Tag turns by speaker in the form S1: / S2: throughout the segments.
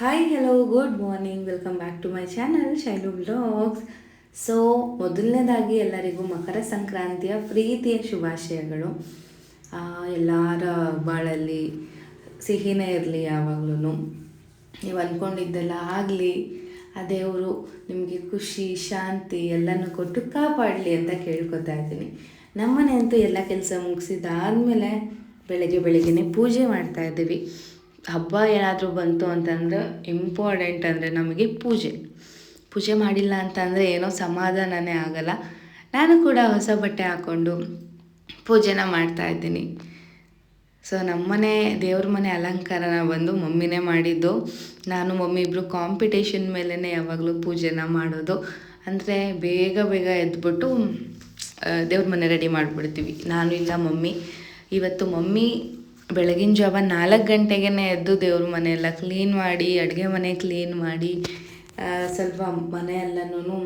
S1: Hi hello good morning welcome back to my channel Shailu vlogs. So ಮೊದಲನೇದಾಗಿ ಎಲ್ಲರಿಗೂ ಮಕರ ಸಂಕ್ರಾಂತಿಯ ಪ್ರೀತಿಯ ಶುಭಾಶಯಗಳು. ಎಲ್ಲರ ಬಾಳಲ್ಲಿ ಸಿಹಿನೇ ಇರಲಿ ಯಾವಾಗಲೂ. ನೀವು ಅಂದ್ಕೊಂಡಿದ್ದೆಲ್ಲ ಆಗಲಿ, ಆ ದೇವರು ನಿಮಗೆ ಖುಷಿ ಶಾಂತಿ ಎಲ್ಲನೂ ಕೊಟ್ಟು ಕಾಪಾಡಲಿ ಅಂತ ಕೇಳ್ಕೊತಾ ಇದ್ದೀನಿ. ನಮ್ಮನೆ ಅಂತೂ ಎಲ್ಲ ಕೆಲಸ ಮುಗಿಸಿದಾದ್ಮೇಲೆ ಬೆಳಗ್ಗೆನೇ ಪೂಜೆ ಮಾಡ್ತಾ ಇದ್ದೀವಿ. ಹಬ್ಬ ಏನಾದರೂ ಬಂತು ಅಂತಂದ್ರೆ ಇಂಪಾರ್ಟೆಂಟ್ ಅಂದರೆ ನಮಗೆ ಪೂಜೆ ಮಾಡಿಲ್ಲ ಅಂತಂದರೆ ಏನೋ ಸಮಾಧಾನನೇ ಆಗಲ್ಲ. ನಾನು ಕೂಡ ಹೊಸ ಬಟ್ಟೆ ಹಾಕ್ಕೊಂಡು ಪೂಜೆನ ಮಾಡ್ತಾಯಿದ್ದೀನಿ. ಸೊ ನಮ್ಮನೆ ದೇವ್ರ ಮನೆ ಅಲಂಕಾರನ ಬಂದು ಮಮ್ಮಿನೇ ಮಾಡಿದ್ದು. ನಾನು ಮಮ್ಮಿ ಇಬ್ಬರು ಕಾಂಪಿಟೇಷನ್ ಮೇಲೇ ಯಾವಾಗಲೂ ಪೂಜೆನ ಮಾಡೋದು. ಅಂದರೆ ಬೇಗ ಎದ್ಬಿಟ್ಟು ದೇವ್ರ ಮನೆ ರೆಡಿ ಮಾಡಿಬಿಡ್ತೀವಿ, ನಾನು ಇಲ್ಲ ಮಮ್ಮಿ. ಇವತ್ತು ಮಮ್ಮಿ ಬೆಳಗಿನ ಜಾವ 4 ಗಂಟೆಗೇ ಎದ್ದು ದೇವ್ರ ಮನೆಯೆಲ್ಲ ಕ್ಲೀನ್ ಮಾಡಿ, ಅಡುಗೆ ಮನೆ ಕ್ಲೀನ್ ಮಾಡಿ, ಸ್ವಲ್ಪ ಮನೆಯೆಲ್ಲನೂ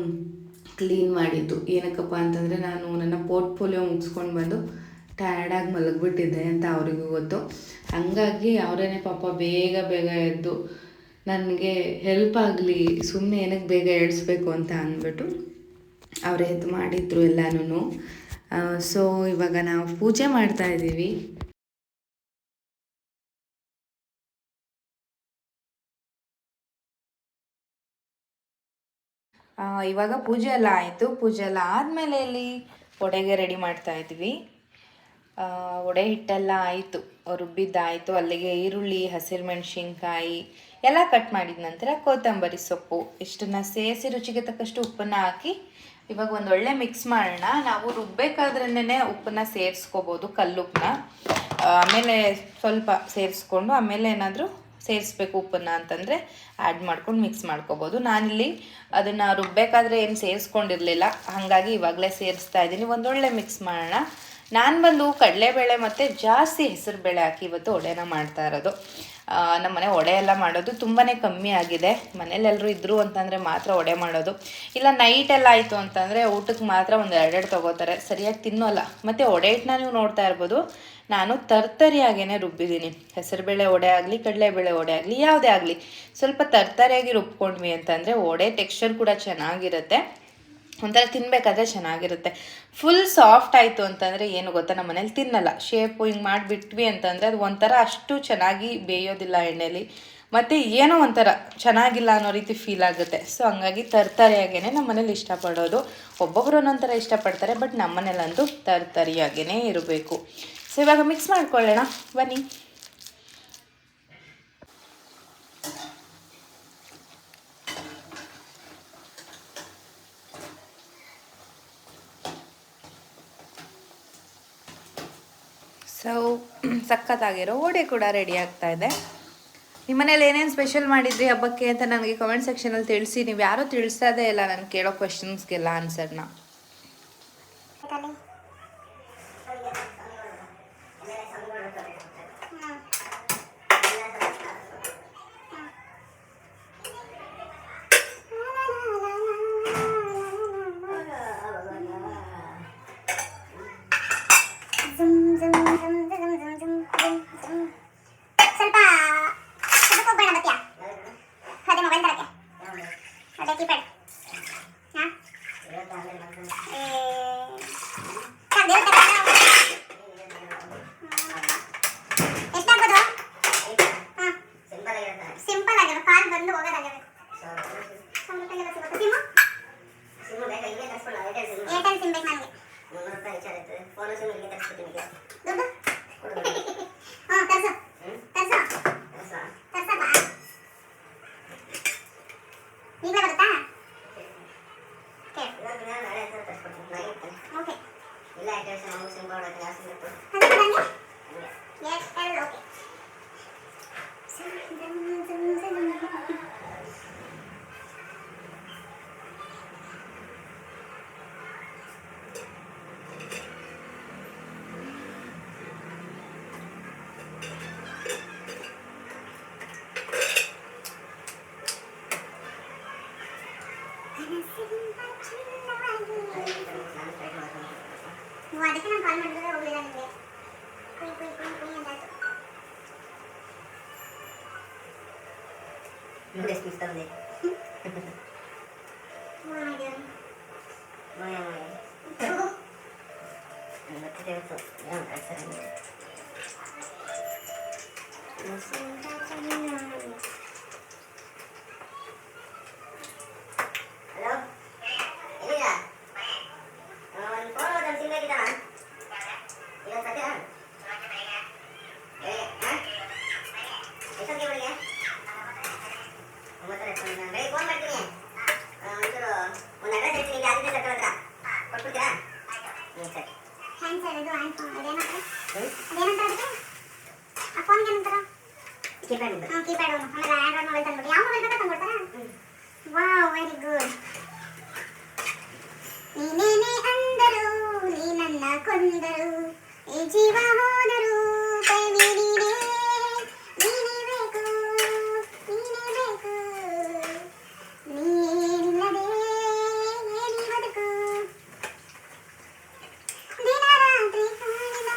S1: ಕ್ಲೀನ್ ಮಾಡಿದ್ದು. ಏನಕ್ಕಪ್ಪ ಅಂತಂದರೆ ನಾನು ನನ್ನ ಪೋರ್ಟ್ಫೋಲಿಯೋ ಮುಗಿಸ್ಕೊಂಡು ಬಂದು ಟಯರ್ಡಾಗಿ ಮಲಗಿಬಿಟ್ಟಿದ್ದೆ ಅಂತ ಅವರಿಗೂ ಗೊತ್ತು. ಹಾಗಾಗಿ ಅವರೇನೆ ಪಾಪ ಬೇಗ ಎದ್ದು ನನಗೆ ಹೆಲ್ಪ್ ಆಗಲಿ, ಸುಮ್ಮನೆ ಏನಕ್ಕೆ ಬೇಗ ಏಳಿಸ್ಬೇಕು ಅಂತ ಅಂದ್ಬಿಟ್ಟು ಅವರೇ ಎದ್ದು ಮಾಡಿದ್ರು ಎಲ್ಲನೂ. ಸೊ ಇವಾಗ ನಾವು ಪೂಜೆ ಮಾಡ್ತಾಯಿದ್ದೀವಿ. ಇವಾಗ ಪೂಜೆ ಎಲ್ಲ ಆಯಿತು. ಪೂಜೆ ಎಲ್ಲ ಆದಮೇಲೆ ಇಲ್ಲಿ ವಡೆಗೆ ರೆಡಿ ಮಾಡ್ತಾಯಿದ್ವಿ. ವಡೆ ಹಿಟ್ಟೆಲ್ಲ ಆಯಿತು, ರುಬ್ಬಿದ್ದಾಯಿತು. ಅಲ್ಲಿಗೆ ಈರುಳ್ಳಿ, ಹಸಿರು ಮೆಣಸಿನ್ಕಾಯಿ ಎಲ್ಲ ಕಟ್ ಮಾಡಿದ ನಂತರ ಕೊತ್ತಂಬರಿ ಸೊಪ್ಪು ಇಷ್ಟನ್ನು ಸೇರಿಸಿ ರುಚಿಗೆ ತಕ್ಕಷ್ಟು ಉಪ್ಪನ್ನು ಹಾಕಿ ಇವಾಗ ಒಂದೊಳ್ಳೆ ಮಿಕ್ಸ್ ಮಾಡೋಣ. ನಾವು ರುಬ್ಬೇಕಾದ್ರೇ ಉಪ್ಪನ್ನು ಸೇರಿಸ್ಕೋಬೋದು, ಕಲ್ಲುಪ್ಪನ್ನ. ಆಮೇಲೆ ಸ್ವಲ್ಪ ಸೇರಿಸ್ಕೊಂಡು ಆಮೇಲೆ ಏನಾದರೂ ಸೇರಿಸ್ಬೇಕು ಉಪ್ಪನ್ನು ಅಂತಂದರೆ ಆ್ಯಡ್ ಮಾಡ್ಕೊಂಡು ಮಿಕ್ಸ್ ಮಾಡ್ಕೋಬೋದು. ನಾನಿಲ್ಲಿ ಅದನ್ನು ರುಬ್ಬೇಕಾದ್ರೆ ಏನು ಸೇರಿಸ್ಕೊಂಡಿರಲಿಲ್ಲ, ಹಾಗಾಗಿ ಇವಾಗಲೇ ಸೇರಿಸ್ತಾ ಇದ್ದೀನಿ. ಒಂದೊಳ್ಳೆ ಮಿಕ್ಸ್ ಮಾಡೋಣ. ನಾನು ಬಂದು ಕಡಲೆಬೇಳೆ ಮತ್ತು ಜಾಸ್ತಿ ಹೆಸರು ಬೇಳೆ ಹಾಕಿ ಇವತ್ತು ವಡೆನ ಮಾಡ್ತಾ ಇರೋದು. ನಮ್ಮ ಮನೆ ವಡೆ ಎಲ್ಲ ಮಾಡೋದು ತುಂಬಾ ಕಮ್ಮಿ ಆಗಿದೆ. ಮನೇಲೆಲ್ಲರೂ ಇದ್ದರು ಅಂತಂದರೆ ಮಾತ್ರ ವಡೆ ಮಾಡೋದು, ಇಲ್ಲ ನೈಟೆಲ್ಲ ಆಯಿತು ಅಂತಂದರೆ ಊಟಕ್ಕೆ ಮಾತ್ರ ಒಂದು 2 ತೊಗೋತಾರೆ, ಸರಿಯಾಗಿ ತಿನ್ನೋಲ್ಲ. ಮತ್ತು ವಡೆ ಹಿಟ್ಟನ್ನ ನೀವು ನೋಡ್ತಾ ಇರ್ಬೋದು, ನಾನು ತರ್ತರಿಯಾಗೇ ರುಬ್ಬಿದ್ದೀನಿ. ಹೆಸರುಬೇಳೆ ವಡೆ ಆಗಲಿ, ಕಡಲೆಬೇಳೆ ವಡೆ ಆಗಲಿ, ಯಾವುದೇ ಆಗಲಿ ಸ್ವಲ್ಪ ತರ್ತರಿಯಾಗಿ ರುಬ್ಕೊಂಡ್ವಿ ಅಂತಂದರೆ ವಡೆ ಟೆಕ್ಸ್ಚರ್ ಕೂಡ ಚೆನ್ನಾಗಿರುತ್ತೆ, ಒಂಥರ ತಿನ್ನಬೇಕಾದ್ರೆ ಚೆನ್ನಾಗಿರುತ್ತೆ. ಫುಲ್ ಸಾಫ್ಟ್ ಆಯಿತು ಅಂತಂದರೆ ಏನು ಗೊತ್ತಾ, ನಮ್ಮ ಮನೇಲಿ ತಿನ್ನಲ್ಲ. ಶೇಪು ಹಿಂಗೆ ಮಾಡಿಬಿಟ್ವಿ ಅಂತಂದರೆ ಅದು ಒಂಥರ ಅಷ್ಟು ಚೆನ್ನಾಗಿ ಬೇಯೋದಿಲ್ಲ ಎಣ್ಣೆಲಿ, ಮತ್ತು ಏನೋ ಒಂಥರ ಚೆನ್ನಾಗಿಲ್ಲ ಅನ್ನೋ ರೀತಿ ಫೀಲ್ ಆಗುತ್ತೆ. ಸೊ ಹಂಗಾಗಿ ತರ್ತರಿಯಾಗೇ ನಮ್ಮ ಮನೇಲಿ ಇಷ್ಟಪಡೋದು. ಒಬ್ಬೊಬ್ಬರು ಒಂದೊಂಥರ ಇಷ್ಟಪಡ್ತಾರೆ, ಬಟ್ ನಮ್ಮ ಮನೇಲಂತೂ ತರ್ತರಿಯಾಗೇ ಇರಬೇಕು. ಸೊ ಇವಾಗ ಮಿಕ್ಸ್ ಮಾಡ್ಕೊಳ್ಳೋಣ ಬನ್ನಿ. ಸೊ ಸಖತ್ತಾಗಿರೋ ವಡೆ ಕೂಡ ರೆಡಿ ಆಗ್ತಾ ಇದೆ. ನಿಮ್ಮ ಮನೇಲಿ ಏನೇನು ಸ್ಪೆಷಲ್ ಮಾಡಿದ್ರಿ ಹಬ್ಬಕ್ಕೆ ಅಂತ ನನಗೆ ಕಮೆಂಟ್ ಸೆಕ್ಷನಲ್ಲಿ ತಿಳಿಸಿ. ನೀವು ಯಾರೂ ತಿಳಿಸೋದೇ ಇಲ್ಲ ನಾನು ಕೇಳೋ ಕ್ವೆಶನ್ಸ್ಗೆಲ್ಲ ಆನ್ಸರ್ನ. ಅದಕ್ಕೆ ನಾನು ಕಾಲ್ ಮಾಡಿದ್ರೆ ಹೋಗಲಿಲ್ಲ ನಿಮಗೆ.
S2: ನೀನೇನೆ ಅಂದರು ನೀ ನನ್ನ ಕೊಂದರು ಈ ಜೀವ ಹೋದರು ಕೈ ನೀನೇ ನೀನೇ ಬೇಕು ನೀನೇ ಬೇಕು ನೀನಿಲ್ಲದೆ ಏನಿ ಬದುಕು ದಿನ ರಾತ್ರಿ ಕಾಣಿದ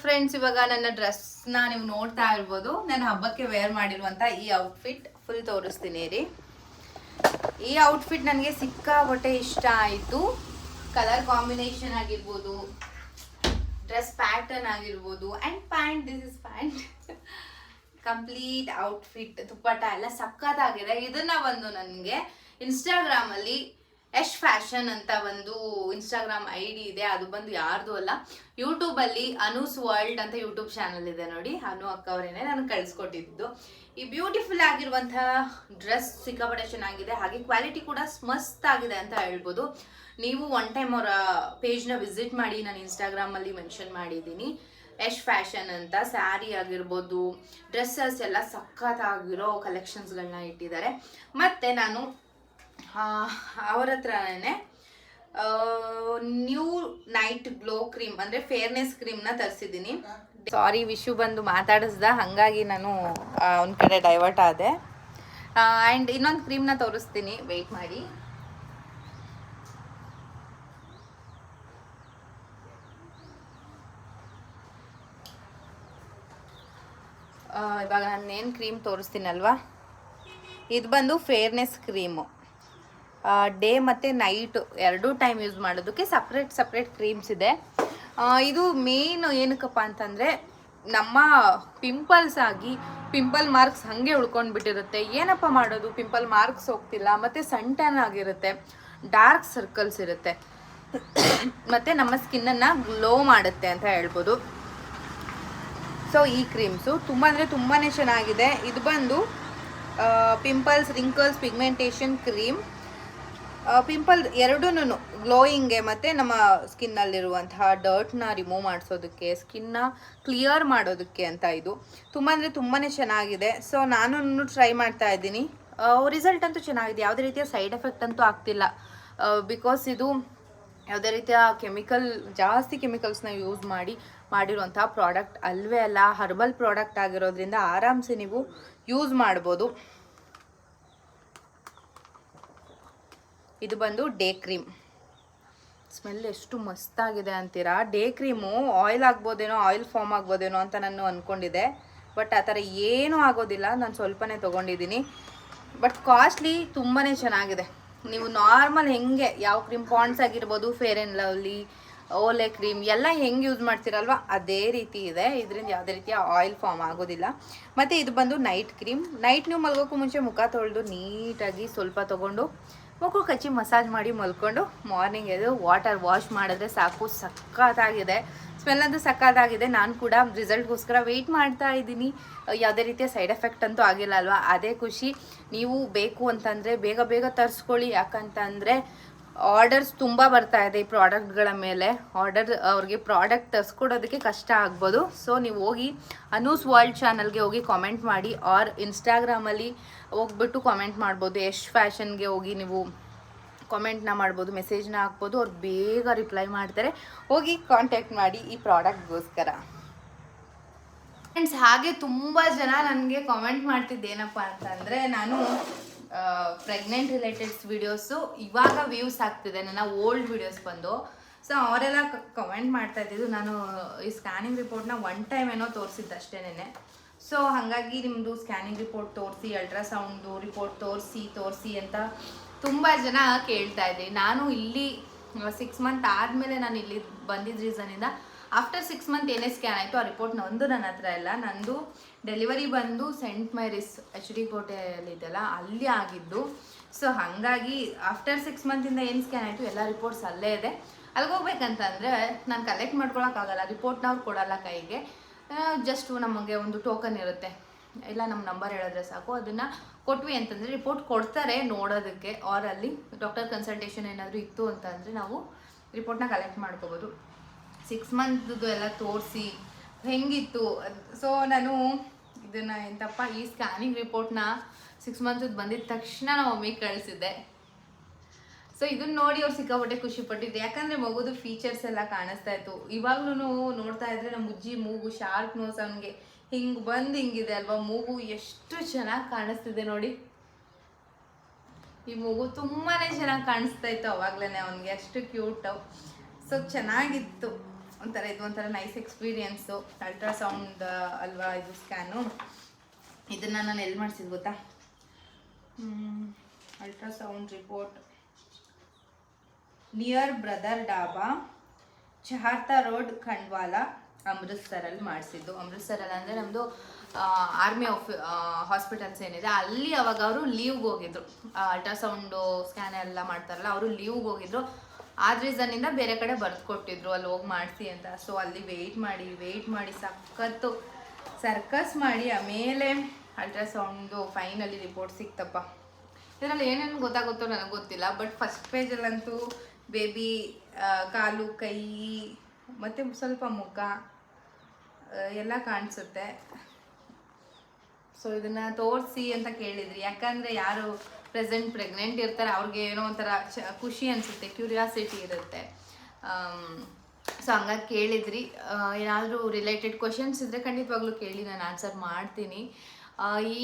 S1: ಫ್ರೆಂಡ್ಸ್, ಇವಾಗ ನನ್ನ ಡ್ರೆಸ್ನ ನೀವು ನೋಡ್ತಾ ಇರ್ಬೋದು. ನಾನು ಹಬ್ಬಕ್ಕೆ ವೇರ್ ಮಾಡಿರುವಂಥ ಈ ಔಟ್ಫಿಟ್ ಫುಲ್ ತೋರಿಸ್ತೀನಿ ರೀ. ಈ ಔಟ್ಫಿಟ್ ನನಗೆ ಸಿಕ್ಕಾಪಟ್ಟೆ ಇಷ್ಟ ಆಯಿತು. ಕಲರ್ ಕಾಂಬಿನೇಷನ್ ಆಗಿರ್ಬೋದು, ಡ್ರೆಸ್ ಪ್ಯಾಟರ್ನ್ ಆಗಿರ್ಬೋದು, and pant, this is pant, complete outfit, dupatta ಎಲ್ಲ ಸಕ್ಕತ್ತಾಗಿದೆ. ಇದನ್ನ ಬಂದು ನನಗೆ ಇನ್ಸ್ಟಾಗ್ರಾಮಲ್ಲಿ ಯಶ್ ಫ್ಯಾಷನ್ ಅಂತ ಒಂದು ಇನ್ಸ್ಟಾಗ್ರಾಮ್ ID ಇದೆ. ಅದು ಬಂದು ಯಾರ್ದು ಅಲ್ಲ, ಯೂಟ್ಯೂಬಲ್ಲಿ ಅನೂಸ್ ವರ್ಲ್ಡ್ ಅಂತ ಯೂಟ್ಯೂಬ್ ಚಾನಲ್ ಇದೆ ನೋಡಿ, ಅನು ಅಕ್ಕ ಅವರೇನೆ ನನಗೆ ಕಳಿಸ್ಕೊಟ್ಟಿದ್ದು. ಈ ಬ್ಯೂಟಿಫುಲ್ ಆಗಿರುವಂತಹ ಡ್ರೆಸ್ ಸಿಕ್ಕಾಪಟ್ಟೆ ಚೆನ್ನಾಗಿದೆ, ಹಾಗೆ ಕ್ವಾಲಿಟಿ ಕೂಡ ಮಸ್ತ್ ಆಗಿದೆ ಅಂತ ಹೇಳ್ಬೋದು. ನೀವು ಒನ್ ಟೈಮ್ ಅವರ ಪೇಜ್ನ ವಿಸಿಟ್ ಮಾಡಿ, ನಾನು ಇನ್ಸ್ಟಾಗ್ರಾಮಲ್ಲಿ ಮೆನ್ಷನ್ ಮಾಡಿದ್ದೀನಿ, ಯಶ್ ಫ್ಯಾಷನ್ ಅಂತ. ಸ್ಯಾರಿ ಆಗಿರ್ಬೋದು, ಡ್ರೆಸ್ಸಸ್ ಎಲ್ಲ ಸಖತ್ತಾಗಿರೋ ಕಲೆಕ್ಷನ್ಸ್ಗಳನ್ನ ಇಟ್ಟಿದ್ದಾರೆ. ಮತ್ತು ನಾನು ಅವ್ರ ಹತ್ರನೇ ನ್ಯೂ ನೈಟ್ ಗ್ಲೋ ಕ್ರೀಮ್ ಅಂದರೆ ಫೇರ್ನೆಸ್ ಕ್ರೀಮ್ನ ತರಿಸಿದ್ದೀನಿ. ಸಾರಿ, ವಿಶು ಬಂದು ಮಾತಾಡಿಸ್ದ, ಹಾಗಾಗಿ ನಾನು ಅವನ ಕಡೆ ಡೈವರ್ಟ್ ಆದೆ. ಆ್ಯಂಡ್ ಇನ್ನೊಂದು ಕ್ರೀಮ್ನ ತೋರಿಸ್ತೀನಿ, ವೆಯ್ಟ್ ಮಾಡಿ. ಇವಾಗ ನಾನೇನು ಕ್ರೀಮ್ ತೋರಿಸ್ತೀನಲ್ವಾ, ಇದು ಬಂದು ಫೇರ್ನೆಸ್ ಕ್ರೀಮು. ಡೇ ಮತ್ತು ನೈಟ್ ಎರಡೂ ಟೈಮ್ ಯೂಸ್ ಮಾಡೋದಕ್ಕೆ ಸಪ್ರೇಟ್ ಕ್ರೀಮ್ಸ್ ಇದೆ. ಇದು ಮೇನ್ ಏನಕ್ಕಪ್ಪ ಅಂತಂದರೆ, ನಮ್ಮ ಪಿಂಪಲ್ಸ್ ಆಗಿ ಪಿಂಪಲ್ ಮಾರ್ಕ್ಸ್ ಹಾಗೆ ಉಳ್ಕೊಂಡ್ಬಿಟ್ಟಿರುತ್ತೆ. ಏನಪ್ಪ ಮಾಡೋದು, ಪಿಂಪಲ್ ಮಾರ್ಕ್ಸ್ ಹೋಗ್ತಿಲ್ಲ, ಮತ್ತು ಸನ್ ಟ್ಯಾನ್ ಆಗಿರುತ್ತೆ, ಡಾರ್ಕ್ ಸರ್ಕಲ್ಸ್ ಇರುತ್ತೆ, ಮತ್ತು ನಮ್ಮ ಸ್ಕಿನ್ನನ್ನು ಗ್ಲೋ ಮಾಡುತ್ತೆ ಅಂತ ಹೇಳ್ಬೋದು. ಸೊ ಈ ಕ್ರೀಮ್ಸು ತುಂಬ ಅಂದರೆ ತುಂಬಾ ಚೆನ್ನಾಗಿದೆ. ಇದು ಬಂದು pimples, wrinkles, pigmentation cream. Pimple ಎರಡೂ ಗ್ಲೋಯಿಂಗ್ಗೆ ಮತ್ತು ನಮ್ಮ ಸ್ಕಿನ್ನಲ್ಲಿರುವಂತಹ ಡರ್ಟ್ನ ರಿಮೂವ್ ಮಾಡಿಸೋದಕ್ಕೆ, ಸ್ಕಿನ್ನ ಕ್ಲಿಯರ್ ಮಾಡೋದಕ್ಕೆ ಅಂತ ಇದು ತುಂಬ ಅಂದರೆ ತುಂಬಾ ಚೆನ್ನಾಗಿದೆ. ಸೊ ನಾನು ಟ್ರೈ ಮಾಡ್ತಾ ಇದ್ದೀನಿ. ರಿಸಲ್ಟ್ ಅಂತೂ ಚೆನ್ನಾಗಿದೆ, ಯಾವುದೇ ರೀತಿಯ ಸೈಡ್ ಎಫೆಕ್ಟ್ ಅಂತೂ ಆಗ್ತಿಲ್ಲ. ಬಿಕಾಸ್ ಇದು ಯಾವುದೇ ರೀತಿಯ ಜಾಸ್ತಿ ಕೆಮಿಕಲ್ಸ್ನ ಯೂಸ್ ಮಾಡಿರುವಂತಹ ಪ್ರಾಡಕ್ಟ್ ಅಲ್ವೇ ಅಲ್ಲ, ಹರ್ಬಲ್ ಪ್ರಾಡಕ್ಟ್ ಆಗಿರೋದ್ರಿಂದ ಆರಾಮ್ಸೆ ನೀವು ಯೂಸ್ ಮಾಡ್ಬೋದು. ಇದು ಬಂದು ಡೇ ಕ್ರೀಮ್. ಸ್ಮೆಲ್ ಎಷ್ಟು ಮಸ್ತಾಗಿದೆ ಅಂತೀರಾ. ಡೇ ಕ್ರೀಮು ಆಯಿಲ್ ಆಗ್ಬೋದೇನೋ, ಆಯಿಲ್ ಫಾರ್ಮ್ ಆಗ್ಬೋದೇನೋ ಅಂತ ನಾನು ಅಂದ್ಕೊಂಡಿದ್ದೆ, ಬಟ್ ಆ ಥರ ಏನೂ ಆಗೋದಿಲ್ಲ. ನಾನು ಸ್ವಲ್ಪನೇ ತೊಗೊಂಡಿದ್ದೀನಿ, ಬಟ್ ಕಾಸ್ಟ್ಲಿ, ತುಂಬಾ ಚೆನ್ನಾಗಿದೆ. ನೀವು ನಾರ್ಮಲ್ ಹೆಂಗೆ ಯಾವ ಕ್ರೀಮ್, ಪಾಂಡ್ಸ್ ಆಗಿರ್ಬೋದು, ಫೇರ್ ಆ್ಯಂಡ್ ಲವ್ಲಿ, ಓಲೆ ಕ್ರೀಮ್ ಎಲ್ಲ ಹೆಂಗೆ ಯೂಸ್ ಮಾಡ್ತೀರಲ್ವ ಅದೇ ರೀತಿ ಇದೆ. ಇದರಿಂದ ಯಾವುದೇ ರೀತಿಯ ಆಯಿಲ್ ಫಾರ್ಮ್ ಆಗೋದಿಲ್ಲ. ಮತ್ತು ಇದು ಬಂದು ನೈಟ್ ಕ್ರೀಮ್. ನೈಟ್ ನೀವು ಮಲ್ಗೋಕ್ಕೂ ಮುಂಚೆ ಮುಖ ತೊಳೆದು ನೀಟಾಗಿ ಸ್ವಲ್ಪ ತೊಗೊಂಡು ಮುಖ ಕಚ್ಚಿ ಮಸಾಜ್ ಮಾಡಿ ಮಲ್ಕೊಂಡು ಮಾರ್ನಿಂಗ್ ಎದ್ದು ವಾಟರ್ ವಾಶ್ ಮಾಡಿದ್ರೆ ಸಾಕು. ಸಕ್ಕತ್ತಾಗಿದೆ, ಸ್ಮೆಲ್ ಅಂತೂ ಸಕ್ಕತ್ತಾಗಿದೆ. ನಾನು ಕೂಡ ರಿಸಲ್ಟ್ಗೋಸ್ಕರ ವೆಯ್ಟ್ ಮಾಡ್ತಾ ಇದ್ದೀನಿ. ಯಾವುದೇ ರೀತಿಯ ಸೈಡ್ ಎಫೆಕ್ಟ್ ಅಂತೂ ಆಗಿಲ್ಲ ಅಲ್ವಾ, ಅದೇ ಖುಷಿ. ನೀವು ಬೇಕು ಅಂತಂದರೆ ಬೇಗ ತರಿಸ್ಕೊಳ್ಳಿ. ಯಾಕಂತಂದರೆ ಆರ್ಡರ್ಸ್ ತುಂಬ ಬರ್ತಾ ಇದೆ ಈ ಪ್ರಾಡಕ್ಟ್ಗಳ ಮೇಲೆ. ಅವ್ರಿಗೆ ಪ್ರಾಡಕ್ಟ್ ತರಿಸ್ಕೊಡೋದಕ್ಕೆ ಕಷ್ಟ ಆಗ್ಬೋದು. ಸೊ ನೀವು ಹೋಗಿ ಅನೂಸ್ ವರ್ಲ್ಡ್ ಚಾನಲ್ಗೆ ಹೋಗಿ ಕಾಮೆಂಟ್ ಮಾಡಿ, ಆರ್ ಇನ್ಸ್ಟಾಗ್ರಾಮಲ್ಲಿ ಹೋಗ್ಬಿಟ್ಟು ಕಾಮೆಂಟ್ ಮಾಡ್ಬೋದು. ಯಶ್ ಫ್ಯಾಷನ್ಗೆ ಹೋಗಿ ನೀವು ಕಾಮೆಂಟ್ನ ಮಾಡ್ಬೋದು, ಮೆಸೇಜ್ನ ಹಾಕ್ಬೋದು. ಅವ್ರು ಬೇಗ ರಿಪ್ಲೈ ಮಾಡ್ತಾರೆ. ಹೋಗಿ ಕಾಂಟ್ಯಾಕ್ಟ್ ಮಾಡಿ ಈ ಪ್ರಾಡಕ್ಟ್ಗೋಸ್ಕರ. ಫ್ರೆಂಡ್ಸ್, ಹಾಗೆ ತುಂಬ ಜನ ನನಗೆ ಕಾಮೆಂಟ್ ಮಾಡ್ತಿದ್ದೇನಪ್ಪ ಅಂತಂದರೆ, ನಾನು ಪ್ರೆಗ್ನೆಂಟ್ ರಿಲೇಟೆಡ್ಸ್ ವೀಡಿಯೋಸು ಇವಾಗ ವ್ಯೂಸ್ ಆಗ್ತಿದೆ ನನ್ನ ಓಲ್ಡ್ ವೀಡಿಯೋಸ್ ಬಂದು. ಸೊ ಅವರೆಲ್ಲ ಕಮೆಂಟ್ ಮಾಡ್ತಾ ಇದ್ದಿದ್ದು, ನಾನು ಈ ಸ್ಕ್ಯಾನಿಂಗ್ ರಿಪೋರ್ಟ್ನ ಒನ್ ಟೈಮ್ ಏನೋ ತೋರಿಸಿದ್ದಷ್ಟೇನೆ. ಸೊ ಹಾಗಾಗಿ ನಿಮ್ಮದು ಸ್ಕ್ಯಾನಿಂಗ್ ರಿಪೋರ್ಟ್ ತೋರಿಸಿ, ಅಲ್ಟ್ರಾಸೌಂಡು ರಿಪೋರ್ಟ್ ತೋರಿಸಿ ಅಂತ ತುಂಬ ಜನ ಕೇಳ್ತಾ ಇದ್ದೆ. ನಾನು ಇಲ್ಲಿ 6 ಮಂತ್ ಆದಮೇಲೆ ನಾನು ಇಲ್ಲಿ ಬಂದಿದ್ದ ರೀಸನಿಂದ ಆಫ್ಟರ್ 6 ಮಂತ್ ಏನೇ ಸ್ಕ್ಯಾನ್ ಆಯಿತು ಆ ರಿಪೋರ್ಟ್ ನನ್ನ ಹತ್ರ ಇಲ್ಲ. ನಂದು ಡೆಲಿವರಿ ಬಂದು ಸೆಂಟ್ ಮೇರಿಸ್ HD ಕೋಟೆಯಲ್ಲಿದೆಯಲ್ಲ ಅಲ್ಲಿ ಆಗಿದ್ದು. ಸೊ ಹಾಗಾಗಿ ಆಫ್ಟರ್ 6 ಮಂತಿಂದ ಏನು ಸ್ಕ್ಯಾನ್ ಆಯಿತು ಎಲ್ಲ ರಿಪೋರ್ಟ್ಸ್ ಅಲ್ಲೇ ಇದೆ. ಅಲ್ಲಿಗೆ ಹೋಗ್ಬೇಕಂತಂದರೆ ನಾನು ಕಲೆಕ್ಟ್ ಮಾಡ್ಕೊಳಕ್ಕಾಗಲ್ಲ, ರಿಪೋರ್ಟ್ನವ್ರು ಕೊಡಲ್ಲ ಕೈಗೆ. ಜಸ್ಟ್ ನಮಗೆ ಒಂದು ಟೋಕನ್ ಇರುತ್ತೆ, ಇಲ್ಲ ನಮ್ಮ ನಂಬರ್ ಹೇಳಿದ್ರೆ ಸಾಕು, ಅದನ್ನು ಕೊಟ್ವಿ ಅಂತಂದರೆ ರಿಪೋರ್ಟ್ ಕೊಡ್ತಾರೆ ನೋಡೋದಕ್ಕೆ. ಆರ್ ಅಲ್ಲಿ ಡಾಕ್ಟರ್ ಕನ್ಸಲ್ಟೇಷನ್ ಏನಾದರೂ ಇತ್ತು ಅಂತಂದರೆ ನಾವು ರಿಪೋರ್ಟ್ನ ಕಲೆಕ್ಟ್ ಮಾಡ್ಕೋಬೋದು. 6 ಮಂತ್ದು ಎಲ್ಲ ತೋರಿಸಿ ಹೆಂಗಿತ್ತು. ಸೊ ನಾನು ಇದನ್ನು ಎಂತಪ್ಪ ಈ ಸ್ಕ್ಯಾನಿಂಗ್ ರಿಪೋರ್ಟ್ನ 6 ಮಂತದ್ದು ಬಂದಿದ್ದ ತಕ್ಷಣ ನಾವು ಮಮ್ಮಿಗೆ ಕಳಿಸಿದ್ದೆ. ಸೊ ಇದನ್ನ ನೋಡಿ ಅವ್ರು ಸಿಕ್ಕಾಪಟ್ಟೆ ಖುಷಿ ಪಟ್ಟಿದ್ದು, ಯಾಕಂದರೆ ಮಗುದು ಫೀಚರ್ಸ್ ಎಲ್ಲ ಕಾಣಿಸ್ತಾ ಇತ್ತು. ಇವಾಗ್ಲೂ ನೋಡ್ತಾ ಇದ್ರೆ ನಮ್ಮ ಬುಜ್ಜಿ ಮೂಗು ಶಾರ್ಪ್ ನೋಸ್, ಅವನಿಗೆ ಹಿಂಗೆ ಬಂದು ಹಿಂಗಿದೆ ಅಲ್ವಾ ಮೂಗು, ಎಷ್ಟು ಚೆನ್ನಾಗಿ ಕಾಣಿಸ್ತಿದೆ ನೋಡಿ. ಈ ಮೂಗು ತುಂಬಾ ಚೆನ್ನಾಗಿ ಕಾಣಿಸ್ತಾ ಇತ್ತು ಅವಾಗ್ಲೇ ಅವನಿಗೆ, ಅಷ್ಟು ಕ್ಯೂಟು. ಸೊ ಚೆನ್ನಾಗಿತ್ತು ಒಂಥರ ನೈಸ್ ಎಕ್ಸ್ಪೀರಿಯನ್ಸು. ಅಲ್ಟ್ರಾಸೌಂಡ್ ಅಲ್ವಾ ಇದು ಸ್ಕ್ಯಾನು. ಇದನ್ನು ನಾನು ಎಲ್ಲಿ ಮಾಡಿಸಿದ್ದು ಗೊತ್ತಾ, ultrasound report near brother dhaba, Chheharta road, Khandwala, ಅಮೃತ್ಸರಲ್ಲಿ ಮಾಡಿಸಿದ್ದು. ಅಮೃತ್ಸರಲ್ಲಿ ಅಂದರೆ ನಮ್ಮದು ಆರ್ಮಿ ಹಾಸ್ಪಿಟಲ್ಸ್ ಏನಿದೆ ಅಲ್ಲಿ. ಅವಾಗ ಅವರು ಲೀವ್ಗೆ ಹೋಗಿದ್ರು, ಅಲ್ಟ್ರಾಸೌಂಡು ಸ್ಕ್ಯಾನ್ ಎಲ್ಲ ಮಾಡ್ತಾರಲ್ಲ, ಅವರು ಲೀವ್ಗೆ ಹೋಗಿದ್ರು. ಆದ ರೀಸನ್ನಿಂದ ಬೇರೆ ಕಡೆ ಬರೆದು ಕೊಟ್ಟಿದ್ರು ಅಲ್ಲಿ ಹೋಗಿ ಮಾಡಿಸಿ ಅಂತ. ಸೊ ಅಲ್ಲಿ ವೆಯ್ಟ್ ಮಾಡಿ ಸಖತ್ತು ಸರ್ಕಸ್ ಮಾಡಿ ಆಮೇಲೆ ಅಲ್ಟ್ರಾಸೌಂಡು ಫೈನಲಿ ರಿಪೋರ್ಟ್ ಸಿಕ್ತಪ್ಪ. ಇದರಲ್ಲಿ ಏನೇನು ಗೊತ್ತಾಗುತ್ತೋ ನನಗೆ ಗೊತ್ತಿಲ್ಲ, ಬಟ್ ಫಸ್ಟ್ ಪೇಜಲ್ಲಂತೂ ಬೇಬಿ ಕಾಲು, ಕೈ ಮತ್ತು ಸ್ವಲ್ಪ ಮುಖ ಎಲ್ಲ ಕಾಣಿಸುತ್ತೆ. ಸೊ ಇದನ್ನು ತೋರಿಸಿ ಅಂತ ಕೇಳಿದ್ರಿ, ಯಾಕಂದರೆ ಯಾರು ಪ್ರೆಗ್ನೆಂಟ್ ಇರ್ತಾರೆ ಅವ್ರಿಗೆ ಏನೋ ಒಂಥರ ಖುಷಿ ಅನಿಸುತ್ತೆ, ಕ್ಯೂರಿಯಾಸಿಟಿ ಇರುತ್ತೆ. ಸೊ ಹಂಗಾಗಿ ಕೇಳಿದ್ರಿ. ಏನಾದರೂ ರಿಲೇಟೆಡ್ ಕ್ವಶನ್ಸ್ ಇದ್ದರೆ ಖಂಡಿತವಾಗ್ಲೂ ಕೇಳಿ, ನಾನು ಆನ್ಸರ್ ಮಾಡ್ತೀನಿ.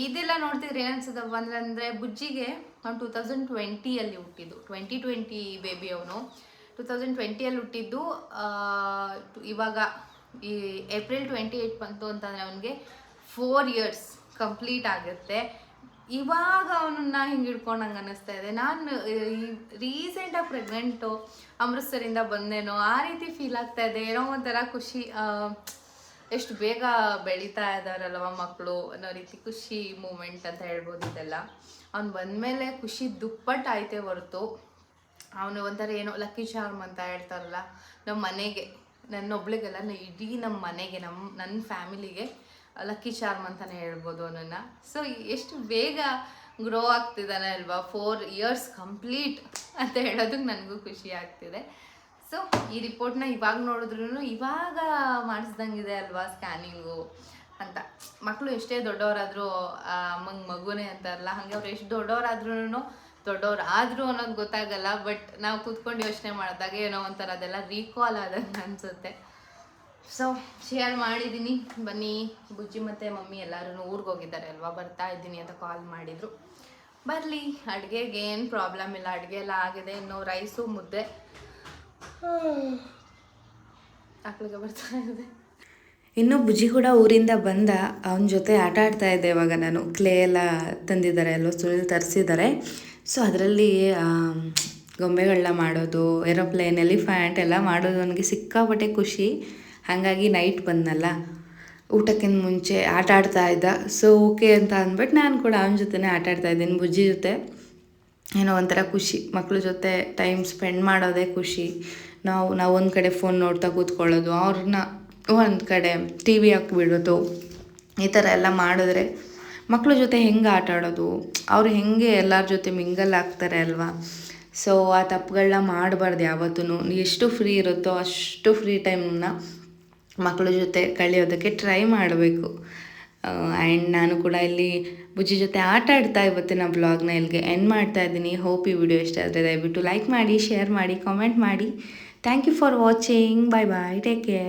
S1: ಇದೆಲ್ಲ ನೋಡ್ತಿದ್ರೆ ಏನನ್ಸುತ್ತಪ್ಪ ಅಂದರೆ ಬುಜ್ಜಿಗೆ ಅವ್ನು 2020 ಹುಟ್ಟಿದ್ದು, 2020 ಬೇಬಿ. ಅವನು 2020 ಹುಟ್ಟಿದ್ದು. ಇವಾಗ ಈ ಏಪ್ರಿಲ್ 28 ಬಂತು ಅಂತಂದರೆ ಅವನಿಗೆ 4 years ಕಂಪ್ಲೀಟ್ ಆಗುತ್ತೆ. ಇವಾಗ ಅವನನ್ನ ಹಿಂಗೆ ಹಿಡ್ಕೊಂಡಂಗೆ ಅನ್ನಿಸ್ತಾ ಇದೆ. ನಾನು ರೀಸೆಂಟಾಗಿ ಪ್ರೆಗ್ನೆಂಟು, ಅಮೃತ್ಸರಿಂದ ಬಂದೇನೋ ಆ ರೀತಿ ಫೀಲ್ ಆಗ್ತಾ ಇದೆ. ಏನೋ ಒಂಥರ ಖುಷಿ, ಎಷ್ಟು ಬೇಗ ಬೆಳೀತಾ ಇದ್ದಾರಲ್ವ ಮಕ್ಕಳು ಅನ್ನೋ ರೀತಿ ಖುಷಿ ಮೂಮೆಂಟ್ ಅಂತ ಹೇಳ್ಬೋದು ಇದೆಲ್ಲ. ಅವ್ನು ಬಂದಮೇಲೆ ಖುಷಿ ದುಪ್ಪಟ್ಟಾಯ್ತೇ ಹೊರತು, ಅವನು ಒಂಥರ ಏನೋ ಲಕ್ಕಿ ಚಾರ್ಮ್ ಅಂತ ಹೇಳ್ತಾರಲ್ಲ, ನಮ್ಮ ಮನೆಗೆ, ನನ್ನೊಬ್ಳಿಗೆಲ್ಲ ಇಡೀ ನಮ್ಮ ಮನೆಗೆ, ನನ್ನ ಫ್ಯಾಮಿಲಿಗೆ ಲಕ್ಕಿ ಚಾರ್ಮ್ ಅಂತಲೇ ಹೇಳ್ಬೋದು ಅವನನ್ನು. ಸೊ ಎಷ್ಟು ಬೇಗ ಗ್ರೋ ಆಗ್ತಿದ್ದಾನೆ ಅಲ್ವಾ, 4 years ಕಂಪ್ಲೀಟ್ ಅಂತ ಹೇಳೋದಕ್ಕೆ ನನಗೂ ಖುಷಿ ಆಗ್ತಿದೆ. ಸೊ ಈ ರಿಪೋರ್ಟ್ನ ಇವಾಗ ನೋಡಿದ್ರೂ ಇವಾಗ ಮಾಡಿಸ್ದಂಗಿದೆ ಅಲ್ವಾ ಸ್ಕ್ಯಾನಿಂಗು ಅಂತ. ಮಕ್ಕಳು ಎಷ್ಟೇ ದೊಡ್ಡವರಾದರೂ ಅಮ್ಮಂಗೆ ಮಗುನೇ ಅಂತಾರಲ್ಲ, ಹಾಗೆ ಅವ್ರು ಎಷ್ಟು ದೊಡ್ಡವ್ರು ಆದರೂ ಅನ್ನೋದು ಗೊತ್ತಾಗಲ್ಲ. ಬಟ್ ನಾವು ಕೂತ್ಕೊಂಡು ಯೋಚನೆ ಮಾಡಿದಾಗ ಏನೋ ಒಂಥರ ಅದೆಲ್ಲ ರೀಕಾಲ್ ಆದಂಗೆ ಅನಿಸುತ್ತೆ. ಸೊ ಶೇರ್ ಮಾಡಿದ್ದೀನಿ. ಬನ್ನಿ, ಬುಜ್ಜಿ ಮತ್ತು ಮಮ್ಮಿ ಎಲ್ಲರೂ ಊರಿಗೆ ಹೋಗಿದ್ದಾರೆ ಅಲ್ವಾ, ಬರ್ತಾ ಇದ್ದೀನಿ ಅಂತ ಕಾಲ್ ಮಾಡಿದರು. ಬರಲಿ, ಅಡುಗೆಗೆ ಏನು ಪ್ರಾಬ್ಲಮ್ ಇಲ್ಲ, ಅಡುಗೆ ಎಲ್ಲ ಆಗಿದೆ. ಇನ್ನು ರೈಸು ಮುದ್ದೆ ಆಕಳಿಗೆ ಬರ್ತಾ ಇದೆ.
S3: ಇನ್ನು ಬುಜ್ಜಿ ಕೂಡ ಊರಿಂದ ಬಂದ, ಅವನ ಜೊತೆ ಆಟ ಆಡ್ತಾ ಇದ್ದೆ. ಇವಾಗ ನಾನು ಕ್ಲೇ ಎಲ್ಲ ತಂದಿದ್ದಾರೆ, ಎಲ್ಲೋ ಸುಳಿಲ್ ತರಿಸಿದ್ದಾರೆ. ಸೊ ಅದರಲ್ಲಿ ಗೊಂಬೆಗಳನ್ನ ಮಾಡೋದು, ಏರೋಪ್ಲೇನ್, ಎಲಿಫ್ಯಾಂಟ್ ಎಲ್ಲ ಮಾಡೋದು ನನಗೆ ಸಿಕ್ಕಾಪಟ್ಟೆ ಖುಷಿ. ಹಾಗಾಗಿ ನೈಟ್ ಬಂದನಲ್ಲ, ಊಟಕ್ಕಿಂತ ಮುಂಚೆ ಆಟ ಆಡ್ತಾ ಇದ್ದ. ಸೊ ಓಕೆ ಅಂತ ಅಂದ್ಬಿಟ್ಟು ನಾನು ಕೂಡ ಅವನ ಜೊತೆನೇ ಆಟ ಆಡ್ತಾ ಇದ್ದೀನಿ. ಬುಜ್ಜಿ ಜೊತೆ ಏನೋ ಒಂಥರ ಖುಷಿ, ಮಕ್ಳ ಜೊತೆ ಟೈಮ್ ಸ್ಪೆಂಡ್ ಮಾಡೋದೇ ಖುಷಿ. ನಾವು ಒಂದು ಕಡೆ ಫೋನ್ ನೋಡ್ತಾ ಕೂತ್ಕೊಳ್ಳೋದು, ಅವ್ರನ್ನ ಒಂದು ಕಡೆ ಟಿ ವಿ ಹಾಕ್ಬಿಡೋದು, ಈ ಥರ ಎಲ್ಲ ಮಾಡಿದ್ರೆ ಮಕ್ಳ ಜೊತೆ ಹೆಂಗೆ ಆಟ ಆಡೋದು, ಅವ್ರು ಹೆಂಗೆ ಎಲ್ಲರ ಜೊತೆ ಮಿಂಗಲ್ ಆಗ್ತಾರೆ ಅಲ್ವಾ. ಸೊ ಆ ತಪ್ಪುಗಳನ್ನ ಮಾಡಬಾರ್ದು ಯಾವತ್ತೂ. ಎಷ್ಟು ಫ್ರೀ ಇರುತ್ತೋ ಅಷ್ಟು ಫ್ರೀ ಟೈಮ್ನ ಮಕ್ಕಳ ಜೊತೆ ಕಳೆಯೋದಕ್ಕೆ ಟ್ರೈ ಮಾಡಬೇಕು. ಆ್ಯಂಡ್ ನಾನು ಕೂಡ ಇಲ್ಲಿ ಬುಜ್ಜಿ ಜೊತೆ ಆಟ ಆಡ್ತಾ ಇವತ್ತಿನ ಬ್ಲಾಗ್ನ ಇಲ್ಲಿಗೆ ಎಂಡ್ ಮಾಡ್ತಾ ಇದ್ದೀನಿ. ಹೋಪ್ ಈ ವಿಡಿಯೋ ಇಷ್ಟ ಆದರೆ ದಯವಿಟ್ಟು ಲೈಕ್ ಮಾಡಿ, ಶೇರ್ ಮಾಡಿ, ಕಾಮೆಂಟ್ ಮಾಡಿ. Thank you for watching. Bye bye, take care.